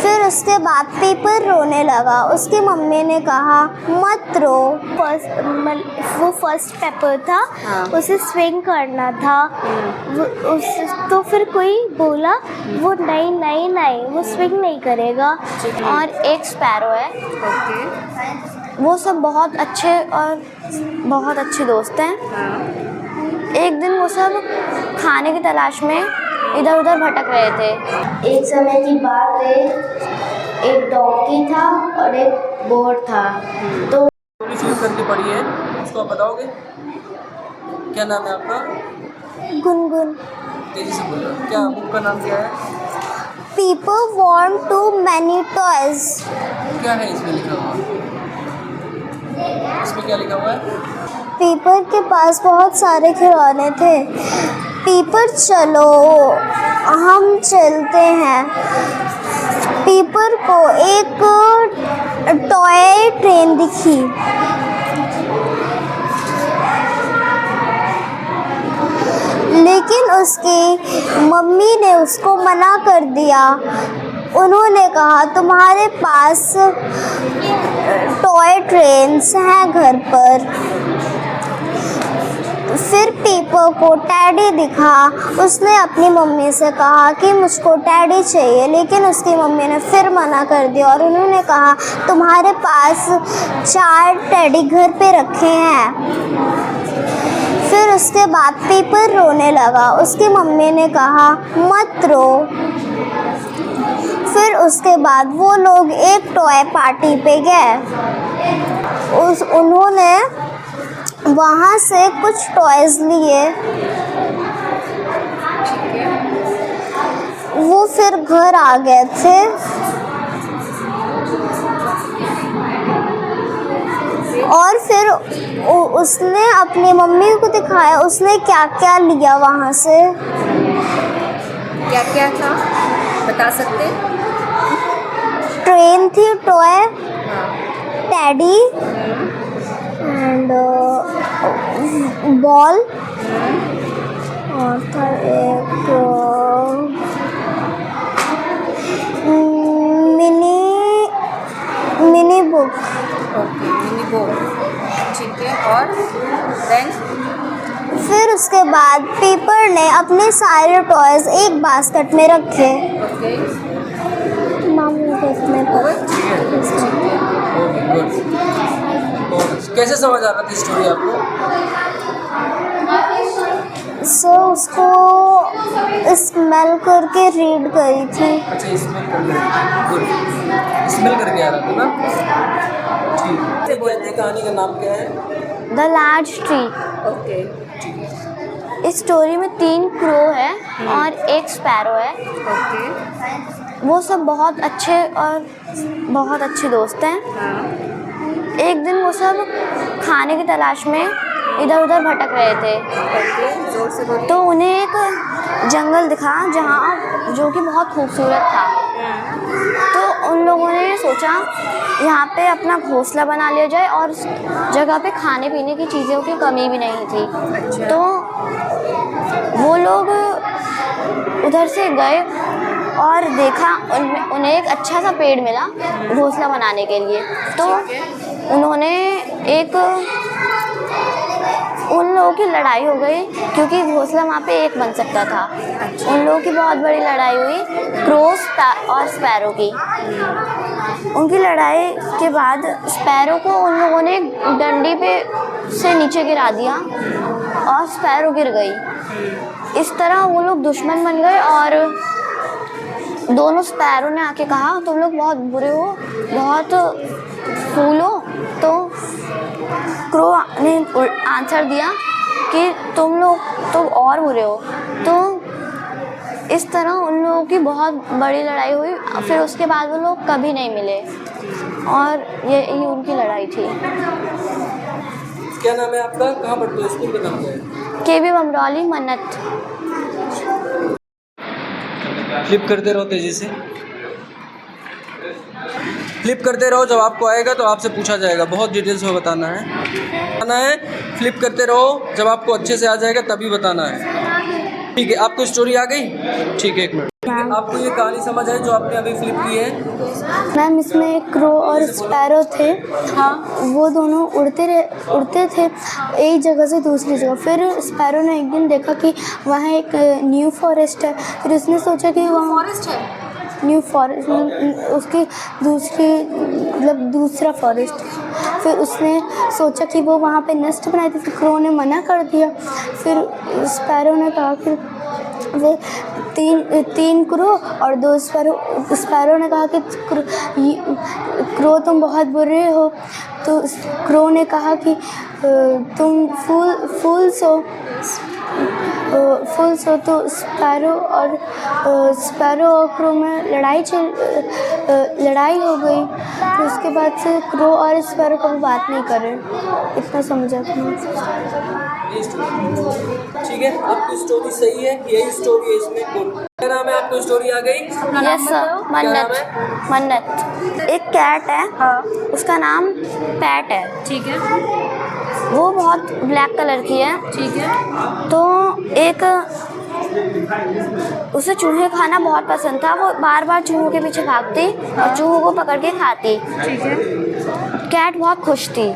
फिर उसके बाद पीपर रोने लगा। उसकी मम्मी ने कहा मत रो। वो फर्स्ट पेपर था, उसे स्विंग करना था। तो फिर कोई बोला वो नहीं वो स्विंग नहीं करेगा। और एक स्पैरो है, वो सब बहुत अच्छे और बहुत अच्छे दोस्त हैं। एक दिन वो सब खाने की तलाश में इधर उधर भटक रहे थे। एक समय की बात है, एक डॉगी था और एक बोर था। तो स्टोरी करके पढ़ी है, उसको आप बताओगे? क्या नाम है आपका? गुनगुन। तेजी से बोलो। क्या बुक का नाम क्या है? People want too many toys. क्या है इसमें लिखा हुआ? इसमें क्या लिखा हुआ है? पीपर के पास बहुत सारे खिलौने थे। पीपर चलो हम चलते हैं। पीपर को एक टॉय ट्रेन दिखी। लेकिन उसकी मम्मी ने उसको मना कर दिया। उन्होंने कहा तुम्हारे पास टॉय ट्रेन्स हैं घर पर। फिर पीपर को टैडी दिखा। उसने अपनी मम्मी से कहा कि मुझको टैडी चाहिए, लेकिन उसकी मम्मी ने फिर मना कर दिया और उन्होंने कहा तुम्हारे पास 4 टैडी घर पे रखे हैं। फिर उसके बाद पीपर रोने लगा। उसकी मम्मी ने कहा मत रो। फिर उसके बाद वो लोग एक टॉय पार्टी पे गए। उन्होंने वहाँ से कुछ टॉयज लिए। वो फिर घर आ गए थे। और फिर उसने अपनी मम्मी को दिखाया उसने क्या क्या लिया वहाँ से। क्या क्या था बता सकते? ट्रेन थी, टॉय, टैडी एंड बॉल, और था एक mini book. Okay, mini book, ठीक है। और देन फिर उसके बाद पीपर ने अपने सारे टॉयज एक बास्केट में रखे। ओके, मामू को इसमें कैसे समझ आ रहा थी स्टोरी आपको? सो उसको स्मेल करके रीड करी थी। अच्छा, स्मेल करके, गुड, स्मेल करके आ रहा था ना? ठीक है। बोलते कहानी का नाम क्या है? The large tree. ओके, इस स्टोरी में 3 क्रो है और एक स्पैरो है। ओके, वो सब बहुत अच्छे और बहुत अच्छे दोस्त हैं। एक दिन वो सब खाने की तलाश में इधर उधर भटक रहे थे। ओके, जोर से बोलो। तो उन्हें एक जंगल दिखा जहाँ जो कि बहुत खूबसूरत था। तो उन लोगों ने सोचा यहाँ पे अपना घोंसला बना लिया जाए और उस जगह पे खाने पीने की चीज़ों की कमी भी नहीं थी। अच्छा। तो वो लोग उधर से गए और देखा उन्हें एक अच्छा सा पेड़ मिला घोंसला बनाने के लिए। तो उन्होंने उन लोगों की लड़ाई हो गई क्योंकि घोंसला वहाँ पे एक बन सकता था। उन लोगों की बहुत बड़ी लड़ाई हुई क्रोस और स्पैरो की। उनकी लड़ाई के बाद स्पैरो को उन लोगों ने डंडी पे से नीचे गिरा दिया और स्पैरो गिर गई। इस तरह वो लोग दुश्मन बन गए और दोनों स्पैरो ने आके कहा तुम लोग बहुत बुरे हो, बहुत फूल हो। तो क्रो ने आंसर दिया कि तुम लोग तो और बुरे हो। तो इस तरह उन लोगों की बहुत बड़ी लड़ाई हुई। फिर उसके बाद वो लोग कभी नहीं मिले और यही उनकी लड़ाई थी। क्या नाम है आपका? कहाँ पढ़ते हो? स्कूल का नाम क्या है? केबी बमरौली मन्नत। फ्लिप करते रहो तेजी से, फ्लिप करते रहो। जब आपको आएगा तो आपसे पूछा जाएगा, बहुत डिटेल्स में बताना है। फ्लिप करते रहो, जब आपको अच्छे से आ जाएगा तभी बताना है। ठीक है, आपको स्टोरी आ गई? ठीक है, 1 मिनट। मैम। आपको ये कहानी समझ आई जो आपने अभी फ्लिप की है? मैम इसमें एक क्रो और स्पैरो थे। हाँ वो दोनों उड़ते थे एक जगह से दूसरी जगह। फिर स्पैरो ने एक दिन देखा कि वहाँ एक न्यू फॉरेस्ट है। फिर उसने सोचा कि वहाँ फॉरेस्ट है। न्यू फॉरेस्ट उसकी दूसरा फॉरेस्ट। फिर उसने सोचा कि वो वहाँ पे नेस्ट बनाए थे। फिर क्रो ने मना कर दिया। फिर स्पैरो ने कहा कि वो तीन क्रो और 2 स्पैरो ने कहा कि क्रो तुम बहुत बुरे हो। तो क्रो ने कहा कि तुम फूल सो। तो स्पैरो और क्रो में लड़ाई हो गई। तो उसके बाद से क्रो और स्पैरो कभी बात नहीं कर रहे। इतना समझा था। ये स्टोरी ठीक है, आपकी स्टोरी सही है, यही स्टोरी है इसमें। गुड। क्या नाम है? आपको स्टोरी आ गई? Yes sir. मन्नत एक कैट है। हाँ उसका नाम पैट है। ठीक है वो बहुत ब्लैक कलर की है। ठीक है। तो एक उसे चूहे खाना बहुत पसंद था। वो बार बार चूहों के पीछे भागती और चूहों को पकड़ के खाती। ठीक है। कैट बहुत खुश थी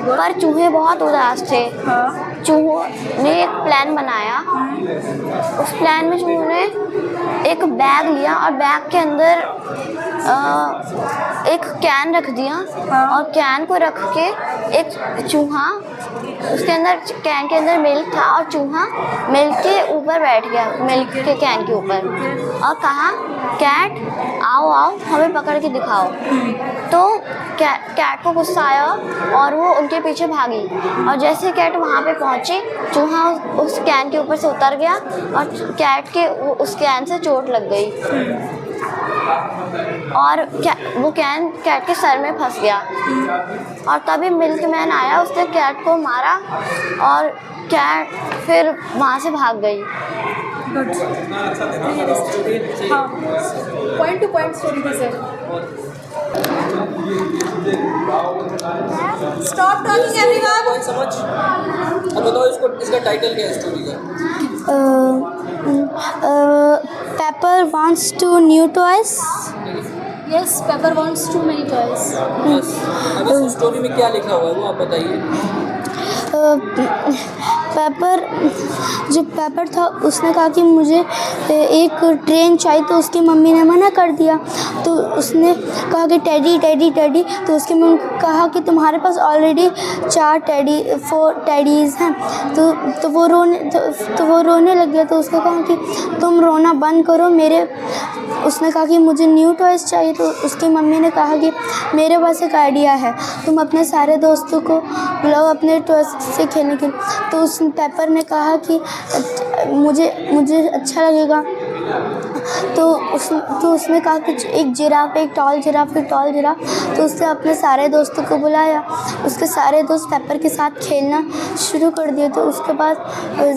पर चूहे बहुत उदास थे। हाँ चूहों ने एक प्लान बनाया। उस प्लान में चूहों ने एक बैग लिया और बैग के अंदर एक कैन रख दिया। और कैन को रख के एक चूहा उसके अंदर, कैन के अंदर मिल्क था और चूहा मिल्क के ऊपर बैठ गया, मिल्क के कैन के ऊपर, और कहा कैट आओ हमें पकड़ के दिखाओ। तो कैट को गुस्सा आया और वो उनके पीछे भागी। और जैसे कैट वहाँ पे पहुँची, चूहा उस कैन के ऊपर से उतर गया और कैट के उस कैन से चोट लग गई और वो कैन कैट के सर में फंस गया। और तभी मिल्कमैन आया, उसने कैट को मारा और कैट फिर वहाँ से भाग गई। गुड। हाँ पॉइंट टू पॉइंट स्टोरी थी सर। Stop talking everyone. समझ? अब बताओ इसका टाइटल क्या है स्टोरी का? Paper wants to new toys. Yes paper wants to many toys. अब इस स्टोरी में क्या लिखा हुआ है वो आप बताइए। पेपर था, उसने कहा कि मुझे एक ट्रेन चाहिए। तो उसकी मम्मी ने मना कर दिया। तो उसने कहा कि टेडी। तो उसकी मम्मी ने कहा कि तुम्हारे पास ऑलरेडी 4 टेडीज़ हैं। तो वो रोने लग गया। तो उसने कहा कि तुम रोना बंद करो, उसने कहा कि मुझे न्यू टॉयज़ चाहिए। तो उसकी मम्मी ने कहा कि मेरे पास एक आइडिया है, तुम अपने सारे दोस्तों को बुलाओ अपने टॉयज़ से खेलने के लिए। तो उस पेपर ने कहा कि मुझे अच्छा लगेगा। तो उसने कहा कि एक टॉल जिराफ। तो उसने अपने सारे दोस्तों को बुलाया। उसके सारे दोस्त पेपर के साथ खेलना शुरू कर दिए। तो उसके बाद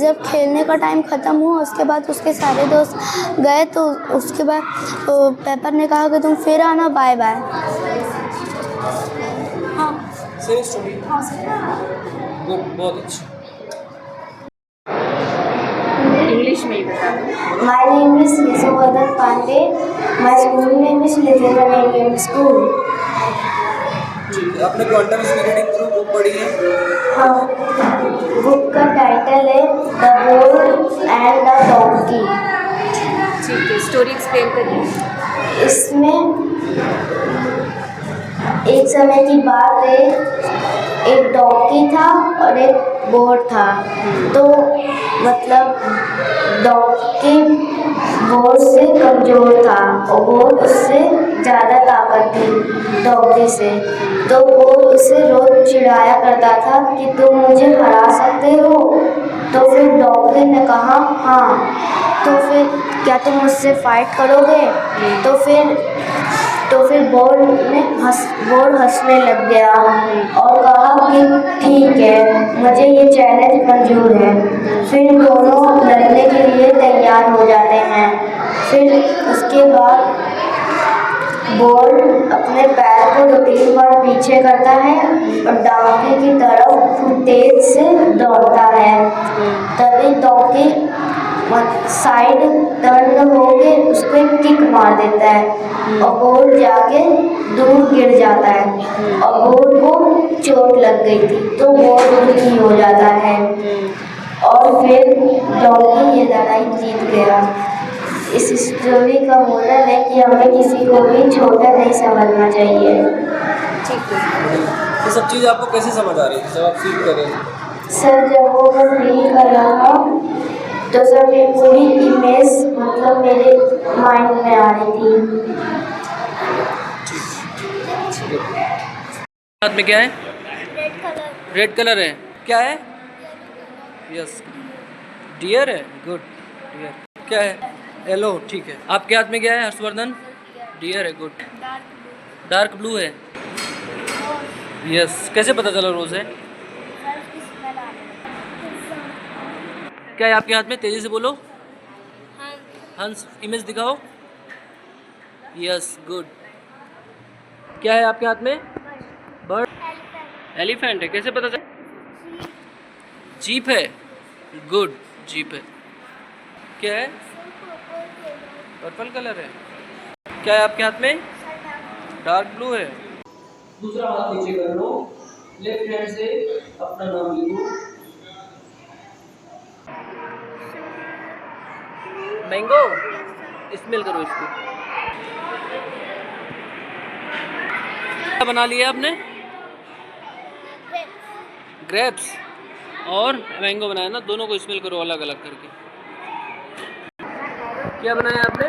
जब खेलने का टाइम ख़त्म हुआ, उसके बाद उसके सारे दोस्त गए। तो उसके बाद पेपर ने कहा कि तुम फिर आना, बाय बाय। हाँ सही स्टोरी। हाँ सर। गुड, बहुत अच्छा। इंग्लिश में ही बता दो। My name is Yashovardhan Pandey. My school name is Little Indian School. ठीक है, आपने क्वांटम स्पिरिटिंग थ्रू बुक पढ़ी है? हाँ, बुक का टाइटल है द बोल एंड द डॉन्की। ठीक है, स्टोरी एक्सप्लेन करिए। इसमें एक समय की बात है, एक डॉन्की था और एक बोर था। तो मतलब डॉन्की बोर से कमज़ोर था और बोर उससे ज़्यादा ताकत थी डॉन्की से। तो बोर उसे रोज़ चिढ़ाया करता था कि तुम मुझे हरा सकते हो। तो फिर डॉन्की ने कहा हाँ, तो फिर क्या तुम मुझसे फाइट करोगे? तो फिर बोर हंसने लग गया और कहा कि ठीक है, मुझे ये चैलेंज मंजूर है। फिर दोनों लड़ने के लिए तैयार हो जाते हैं। फिर उसके बाद बोर अपने पैर को 2-3 बार पीछे करता है और डॉन्की की तरफ तेज से दौड़ता है। तभी डॉन्की साइड टर्न होके उसको एक किक मार देता है और बॉल जाके दूर गिर जाता है और बॉल को चोट लग गई थी तो बॉल दुखी हो जाता है और फिर डॉगी ये लड़ाई जीत गया। इस स्टोरी का मोरल है कि हमें किसी को भी छोटा नहीं समझना चाहिए। ठीक है। ये सब चीज़ आपको कैसे समझ आ रही थी जब आप फील कर रहे थे? सर जब वो मैं फील कर रहा था तो सर मेरी पूरी इमेज मतलब मेरे माइंड में आ रही थी। हाथ में क्या है? Red colour. रेड कलर है। क्या है? यस, डियर है। Good, dear. क्या है? येलो, ठीक है। आपके हाथ में क्या है हर्षवर्धन? डियर है। गुड। डार्क ब्लू है। यस, कैसे पता चला रोज है? क्या है आपके हाथ में? तेजी से बोलो। हंस, इमेज दिखाओ। Yes, good. क्या है आपके हाथ में? बर्ड, एलिफेंट है। कैसे पता चला? जीप है। गुड, जीप है। क्या है? पर्पल कलर है। क्या है आपके हाथ में? डार्क ब्लू है। दूसरा हाथ नीचे कर लो, लेफ्ट हैंड से अपना नाम लिखो। मैंगो, स्मेल करो इसको। क्या बना लिया आपने? ग्रेप्स और मैंगो बनाया ना, दोनों को स्मेल करो अलग अलग करके। क्या बनाया आपने?